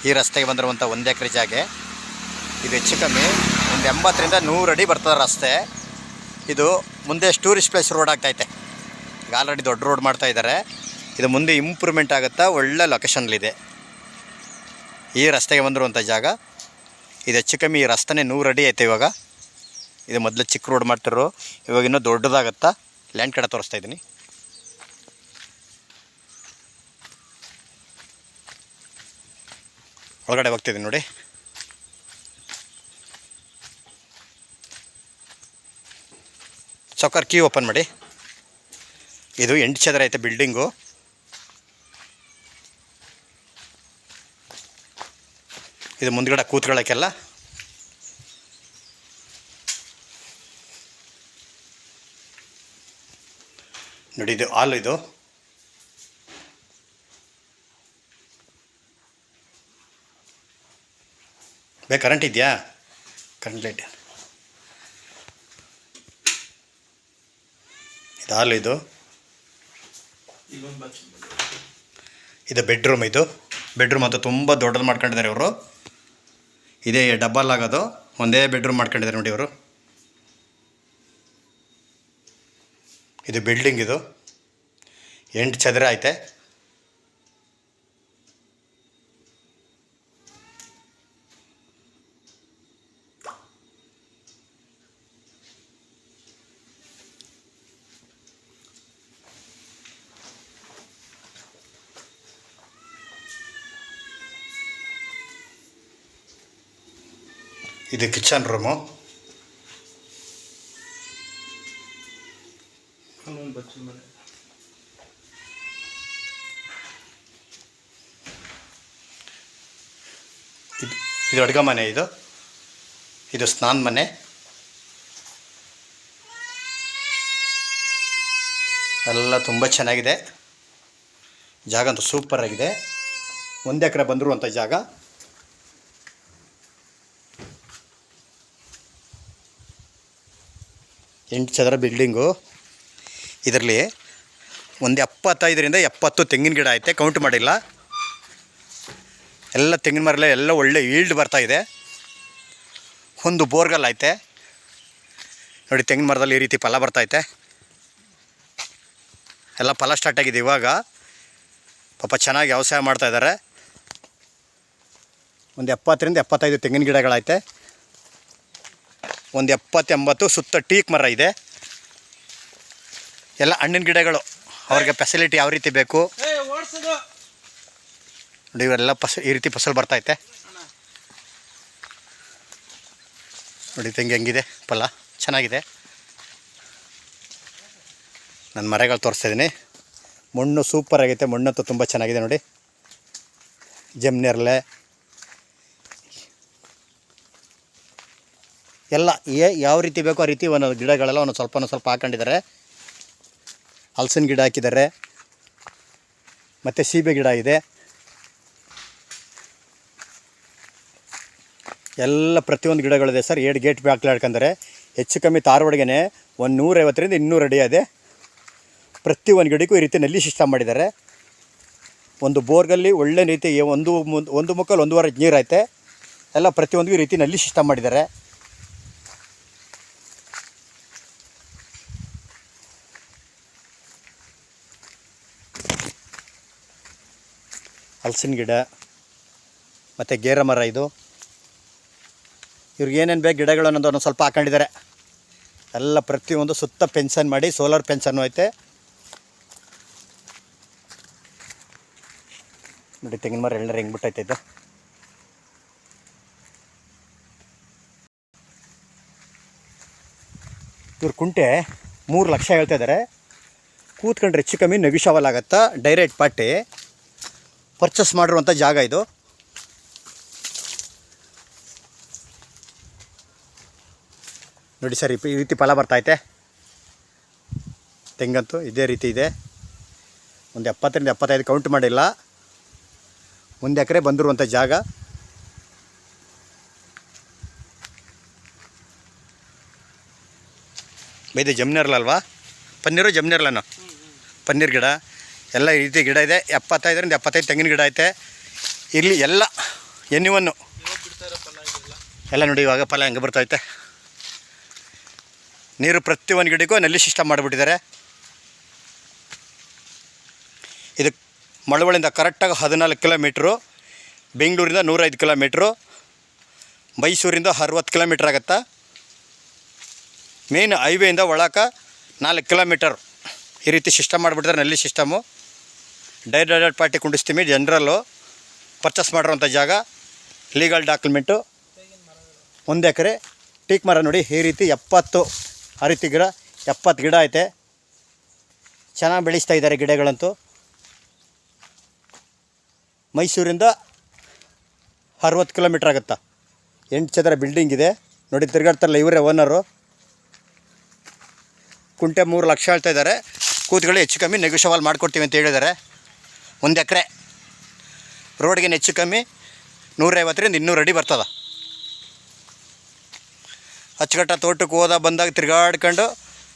ಈ ರಸ್ತೆಗೆ ಬಂದಿರುವಂಥ 1 ಎಕರೆ ಜಾಗೆ. ಇದು ಹೆಚ್ಚು ಕಮ್ಮಿ ಒಂದು 80ರಿಂದ 100 ಅಡಿ ಬರ್ತದೆ ರಸ್ತೆ. ಇದು ಮುಂದೆ ಟೂರಿಸ್ಟ್ ಪ್ಲೇಸ್ ರೋಡ್ ಆಗ್ತೈತೆ. ಈಗ ಆಲ್ರೆಡಿ ದೊಡ್ಡ ರೋಡ್ ಮಾಡ್ತಾ ಇದ್ದಾರೆ. ಇದು ಮುಂದೆ ಇಂಪ್ರೂವ್ಮೆಂಟ್ ಆಗುತ್ತಾ, ಒಳ್ಳೆ ಲೊಕೇಶನ್ಲಿದೆ ಈ ರಸ್ತೆಗೆ ಬಂದಿರುವಂಥ ಜಾಗ. ಇದು ಹೆಚ್ಚು ಕಮ್ಮಿ ಈ ರಸ್ತೆನೇ 100 ಅಡಿ ಐತೆ ಇವಾಗ. ಇದು ಮೊದಲು ಚಿಕ್ಕ ರೋಡ್ ಮಾಡ್ತಿರೋ, ಇವಾಗ ಇನ್ನೂ ದೊಡ್ಡದಾಗತ್ತಾ. ಲ್ಯಾಂಡ್ ಕಡೆ ತೋರಿಸ್ತಾ ಇದ್ದೀನಿ. ಒಳಗಡೆ ಹೋಗ್ತಿದ್ದೀನಿ ನೋಡಿ. ಸೌಕರ್ ಕೀ ಓಪನ್ ಮಾಡಿ. ಇದು 8 ಚದರ ಐತೆ ಬಿಲ್ಡಿಂಗು. ಇದು ಮುಂದ್ಗಡೆ ಕೂತ್ಕೊಳ್ಳೋಕ್ಕೆಲ್ಲ. ನೋಡಿ ಇದು ಹಾಲು. ಇದು ಕರೆಂಟ್ ಇದೆಯಾ? Current light. ಇದು ಹಾಲು. ಇದು ಬೆಡ್ರೂಮ್. ಇದು ಬೆಡ್ರೂಮ್ ಅಂತೂ ತುಂಬ ದೊಡ್ಡದು ಮಾಡ್ಕೊಂಡಿದ್ದಾರೆ ಇವರು. ಇದೇ ಡಬಲ್ ಆಗೋದು, ಒಂದೇ ಬೆಡ್ರೂಮ್ ಮಾಡ್ಕೊಂಡಿದ್ದಾರೆ ನೋಡಿ ಇವರು. ಇದು ಬಿಲ್ಡಿಂಗ್. ಇದು 8 ಚದರ ಐತೆ. ಇದು ಕಿಚನ್ ರೂಮು. ಇದು ಅಡುಗೆ ಮನೆ. ಇದು ಸ್ನಾನ ಮನೆ. ಎಲ್ಲ ತುಂಬ ಚೆನ್ನಾಗಿದೆ ಜಾಗ, ಅಂತೂ ಸೂಪರ್ ಆಗಿದೆ. 1 ಎಕರೆ ಬಂದಿರುವಂಥ ಜಾಗ. ಎಂಟು ಚದರ ಬಿಲ್ಡಿಂಗು. ಇದರಲ್ಲಿ ಒಂದು 75ರಿಂದ 70 ತೆಂಗಿನ ಗಿಡ ಐತೆ, ಕೌಂಟ್ ಮಾಡಿಲ್ಲ. ಎಲ್ಲ ತೆಂಗಿನ ಮರಲ್ಲೇ ಎಲ್ಲ ಒಳ್ಳೆ ಈಲ್ಡ್ ಬರ್ತಾಯಿದೆ. ಒಂದು ಬೋರ್ಗಲ್ ಐತೆ ನೋಡಿ. ತೆಂಗಿನ ಮರದಲ್ಲಿ ಈ ರೀತಿ ಫಲ ಬರ್ತೈತೆ. ಎಲ್ಲ ಫಲ ಸ್ಟಾರ್ಟ್ ಆಗಿದೆ ಇವಾಗ. ಪಾಪ ಚೆನ್ನಾಗಿ ವ್ಯವಸಾಯ ಮಾಡ್ತಾಯಿದ್ದಾರೆ. ಒಂದು 70ರಿಂದ 75 ತೆಂಗಿನ ಗಿಡಗಳೈತೆ. ಒಂದು 70-80 ಸುತ್ತ ಟೀಕ್ ಮರ ಇದೆ. ಎಲ್ಲ ಹಣ್ಣಿನ ಗಿಡಗಳು. ಅವ್ರಿಗೆ ಫೆಸಿಲಿಟಿ ಯಾವ ರೀತಿ ಬೇಕು ನೋಡಿ. ಇವರೆಲ್ಲ ಈ ರೀತಿ ಫಸಲು ಬರ್ತೈತೆ ನೋಡಿ. ತೆಂಗಿ ಹೆಂಗಿದೆ ಫಲ, ಚೆನ್ನಾಗಿದೆ. ನಾನು ಮರಗಳು ತೋರಿಸ್ತಾಯಿದ್ದೀನಿ. ಮಣ್ಣು ಸೂಪರ್ ಆಗೈತೆ. ಮಣ್ಣಂತೂ ತುಂಬ ಚೆನ್ನಾಗಿದೆ ನೋಡಿ. ಜಮ್ನೆರ್ಲೆ ಎಲ್ಲ ಯಾವ ರೀತಿ ಬೇಕೋ ಆ ರೀತಿ ಒಂದೊಂದು ಗಿಡಗಳೆಲ್ಲ ಒಂದೊಂದು ಸ್ವಲ್ಪ ಹಾಕೊಂಡಿದ್ದಾರೆ. ಹಲಸಿನ ಗಿಡ ಹಾಕಿದ್ದಾರೆ, ಮತ್ತು ಸೀಬೆ ಗಿಡ ಇದೆ. ಎಲ್ಲ ಪ್ರತಿಯೊಂದು ಗಿಡಗಳಿದೆ ಸರ್. 7 ಗೇಟ್ ಬಾಕ್ಲು ಹಾಡ್ಕೊಂತಾರೆ. ಹೆಚ್ಚು ಕಮ್ಮಿ ತಾರವಾಡಿಗೆ ಒಂದು 150ರಿಂದ 200 ಅಡಿ ಇದೆ. ಪ್ರತಿಯೊಂದು ಗಿಡಕ್ಕೂ ಈ ರೀತಿ ನಲ್ಲಿ ಸಿಸ್ಟಮ್ ಮಾಡಿದ್ದಾರೆ. ಒಂದು ಬೋರ್ಗಲ್ಲಿ ಒಳ್ಳೆ ರೀತಿ ಒಂದು ಮುಕ್ಕಲು 1.5 ಇಂಚ್ ನೀರು ಐತೆ. ಎಲ್ಲ ಪ್ರತಿಯೊಂದು ಈ ರೀತಿ ನಲ್ಲಿ ಸಿಸ್ಟಮ್ ಮಾಡಿದ್ದಾರೆ. ಹಲಸಿನ ಗಿಡ ಮತ್ತು ಗೇರ ಮರ. ಇದು ಇವ್ರಿಗೆ ಏನೇನು ಬೇಕು ಗಿಡಗಳು ಅನ್ನೋದು ಒಂದೊಂದು ಸ್ವಲ್ಪ ಹಾಕೊಂಡಿದ್ದಾರೆ. ಎಲ್ಲ ಪ್ರತಿಯೊಂದು ಸುತ್ತ ಫೆನ್ಸನ್ ಮಾಡಿ, ಸೋಲಾರ್ ಫೆನ್ಸನ್ನು ಐತೆ ನೋಡಿ. ತೆಂಗಿನ ಮರ ಎಳ್ನೀರು ಹೆಂಗೆ ಬಿಟ್ಟೈತೆ ಇದು. ಇವ್ರ ಕುಂಟೆ 3 ಲಕ್ಷ ಹೇಳ್ತಾಯಿದ್ದಾರೆ. ಕೂತ್ಕೊಂಡ್ರೆ ಹೆಚ್ಚು ಕಮ್ಮಿ ನೆಗೋಷಿಯಬಲ್ ಆಗುತ್ತಾ. ಡೈರೆಕ್ಟ್ ಪಾರ್ಟಿ ಪರ್ಚೇಸ್ ಮಾಡಿರುವಂಥ ಜಾಗ ಇದು. ನೋಡಿ ಸರ್, ಈ ರೀತಿ ಫಲ ಬರ್ತೈತೆ. ತೆಂಗಂತೂ ಇದೇ ರೀತಿ ಇದೆ. ಒಂದು 70ರಿಂದ 75 ಕೌಂಟ್ ಮಾಡಿಲ್ಲ. 1 ಎಕರೆ ಬಂದಿರುವಂಥ ಜಾಗ. ಇದು ಜಮ್ನೀರ್ಲಲ್ವಾ? ಪನ್ನೀರು ಜಮ್ನೀರ್ಲನು ಪನ್ನೀರ್ ಗಿಡ ಎಲ್ಲ ಈ ರೀತಿ ಗಿಡ ಇದೆ. 75ರಿಂದ 75 ತೆಂಗಿನ ಗಿಡ ಐತೆ. ಇಲ್ಲಿ ಎಲ್ಲ ಎನ್ನಿವನ್ನು ಎಲ್ಲ ನೋಡಿ ಇವಾಗ ಫಲ ಹೆಂಗೆ ಬರ್ತೈತೆ. ನೀರು ಪ್ರತಿ ಒಂದು ಗಿಡಕ್ಕೂ ನಲ್ಲಿ ಸಿಸ್ಟಮ್ ಮಾಡಿಬಿಟ್ಟಿದ್ದಾರೆ. ಇದು ಮಳವಳ್ಳಿಯಿಂದ ಕರೆಕ್ಟಾಗಿ 14 ಕಿಲೋಮೀಟ್ರು, ಬೆಂಗಳೂರಿಂದ 105 ಕಿಲೋಮೀಟ್ರು, ಮೈಸೂರಿಂದ 60 ಕಿಲೋಮೀಟ್ರ್ ಆಗುತ್ತಾ. ಮೇನ್ ಹೈವೇಯಿಂದ ಒಳಕ್ಕೆ 4 ಕಿಲೋಮೀಟರ್ ಈ ರೀತಿ ಸಿಸ್ಟಮ್ ಮಾಡಿಬಿಟ್ಟಿದ್ದಾರೆ ನಲ್ಲಿ ಸಿಸ್ಟಮು. ಡೈರೆಕ್ಟ್ ಪಾರ್ಟಿ ಕುಂಡಿಸ್ತೀವಿ. ಜನರಲ್ಲು ಪರ್ಚೇಸ್ ಮಾಡಿರೋಂಥ ಜಾಗ, ಲೀಗಲ್ ಡಾಕ್ಯುಮೆಂಟು. 1 ಎಕರೆ ಟೀಕ್ ಮರ ನೋಡಿ ಈ ರೀತಿ 70 ಆ ರೀತಿ ಗಿಡ 70 ಗಿಡ ಐತೆ. ಚೆನ್ನಾಗಿ ಬೆಳೆಸ್ತಾ ಇದ್ದಾರೆ ಗಿಡಗಳಂತೂ. ಮೈಸೂರಿಂದ 60 ಕಿಲೋಮೀಟ್ರ್ ಆಗುತ್ತಾ. 8 ಚದರ ಬಿಲ್ಡಿಂಗ್ ಇದೆ ನೋಡಿ. ತಿರುಗಾಡ್ತಾರಲ್ಲ ಇವರೇ ಓನರು. ಕುಂಟೆ 3 ಲಕ್ಷ ಹೇಳ್ತಾ ಇದ್ದಾರೆ. ಕೂತ್ಗಳು ಹೆಚ್ಚು ಕಮ್ಮಿ ನೆಗೋಷಿಯಬಲ್ ಮಾಡಿಕೊಡ್ತೀವಿ ಅಂತ ಹೇಳಿದ್ದಾರೆ. 1 ಎಕರೆ ರೋಡ್ಗೆ ಹೆಚ್ಚು ಕಮ್ಮಿ 150ರಿಂದ 200 ಅಡಿ ಬರ್ತದೆ. ಅಚ್ಚುಕಟ್ಟ ತೋಟಕ್ಕೆ ಬಂದಾಗ ತಿರುಗಾಡ್ಕೊಂಡು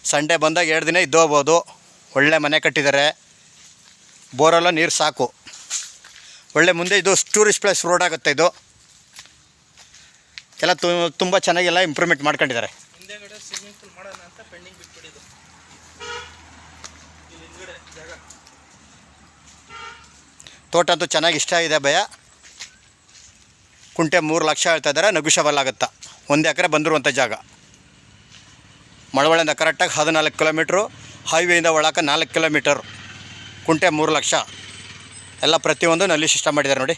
ಸಂಡೇ ಬಂದಾಗ 2 ದಿನ ಇದ್ದು ಹೋಗ್ಬೋದು. ಒಳ್ಳೆ ಮನೆ ಕಟ್ಟಿದ್ದಾರೆ. ಬೋರೆಲ್ಲ ನೀರು ಸಾಕು. ಒಳ್ಳೆ ಮುಂದೆ ಇದು ಟೂರಿಸ್ಟ್ ಪ್ಲೇಸ್ ರೋಡ್ ಆಗುತ್ತೆ. ಇದು ಎಲ್ಲ ತುಂಬ ಚೆನ್ನಾಗೆಲ್ಲ ಇಂಪ್ರೂವ್ಮೆಂಟ್ ಮಾಡ್ಕೊಂಡಿದ್ದಾರೆ. ತೋಟ ಅಂತೂ ಚೆನ್ನಾಗಿ ಇಷ್ಟ ಇದೆ ಭಯ. ಕುಂಟೆ 3 ಲಕ್ಷ ಹೇಳ್ತಾ ಇದ್ದಾರೆ. ನೆಗೋಷಿಯಬಲ್ ಆಗುತ್ತಾ. 1 ಎಕರೆ ಬಂದಿರುವಂಥ ಜಾಗ. ಮಳವಳ್ಳಿಯಿಂದ ಕರೆಕ್ಟಾಗಿ 14 ಕಿಲೋಮೀಟ್ರು, ಹೈವೇಯಿಂದ ಒಳಕ್ಕೆ 4 ಕಿಲೋಮೀಟರ್. ಕುಂಟೆ 3 ಲಕ್ಷ. ಎಲ್ಲ ಪ್ರತಿಯೊಂದು ನಲ್ಲಿ ಸಿಸ್ಟಮ್ ಮಾಡಿದ್ದಾರೆ ನೋಡಿ.